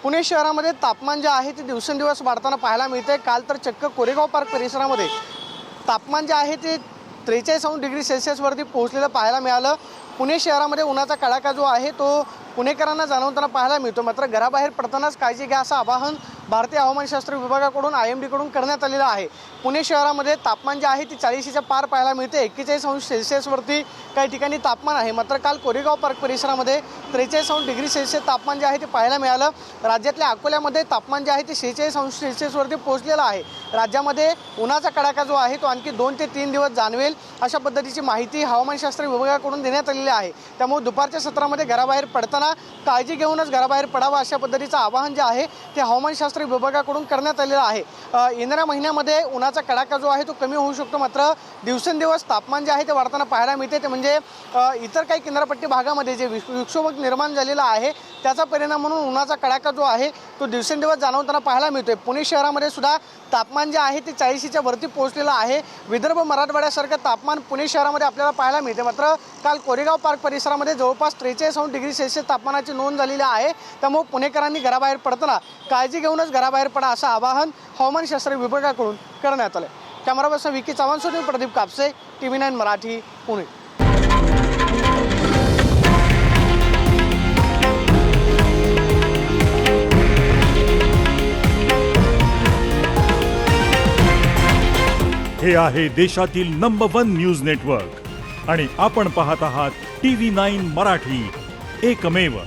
पुणे शहरामध्ये तापमान जे आहे ते दिवसेंदिवस वाढताना पाहायला मिळते। काल तर चक्क कोरेगाव पार्क परिसरामध्ये तापमान जे आहे ते 43° वरती पोहोचलेलं पाहायला मिळालं। पुणे शहरामध्ये उन्हाचा कडाका जो आहे तो पुणेकरांना जाणवताना पाहायला मिळतो। मात्र घराबाहेर पडतानाच काळजी घ्या असं आवाहन भारतीय हवामानशास्त्र विभागाकडून IMD कडून करण्यात आलेलं आहे। पुणे शहरामध्ये तापमान जे आहे ते 40च्या पार पाहायला मिळते। 41° वरती काही ठिकाणी तापमान आहे। मात्र काल कोरेगाव पार्क परिसरामध्ये 43° तापमान जे आहे ते पाहायला मिळालं। राज्यातल्या अकोल्यामध्ये तापमान जे आहे ते 46° वरती पोहोचलेलं आहे। राज्यामध्ये उन्हाचा कडाका जो आहे तो आणखी 2 ते 3 दिवस जाणवेल अशा पद्धतीची माहिती हवामानशास्त्र विभागाकडून देण्यात आलेली आहे। त्यामुळे दुपारच्या सत्रामध्ये घराबाहेर पडताना काळजी घेऊनच घराबाहेर पडावं अशा पद्धतीचं आवाहन जे आहे ते हवामानशास्त्र विभागाकडून करण्यात आलेलं आहे। येणाऱ्या महिन्यामध्ये उन्हाचा कडाका जो आहे तो कमी होऊ शकतो। मात्र दिवसेंदिवस तापमान जे आहे ते वाढताना पाहायला मिळते। ते म्हणजे इतर काही किनारपट्टी भागामध्ये जे विक्षोभक निर्माण झालेला आहे त्याचा परिणाम म्हणून उन्हाचा कडाका जो आहे तो दिवसेंदिवस जाणवताना पाहायला मिळतोय। पुणे शहरामध्ये सुद्धा तापमान जे आहे ते 40च्या वरती पोहोचलेलं आहे। विदर्भ मराठवाड्यासारखं तापमान पुणे शहरामध्ये आपल्याला पाहायला मिळते। मात्र काल कोरेगाव पार्क परिसरामध्ये जवळपास 43° तापमानाची नोंद झालेली आहे। त्यामुळे पुणेकरांनी घराबाहेर पडताना काळजी घेऊनच घराबाहेर पडा असं आवाहन हवामानशास्त्र विभागाकडून करण्यात आलं। कॅमेरा पर्सन विकी चव्हाणसोबत प्रदीप कापसे, TV9 मराठी, पुणे। हे आहे देशातील नंबर 1 न्यूज नेटवर्क आणि आपण पाहत आहात TV9 मराठी, एकमेव।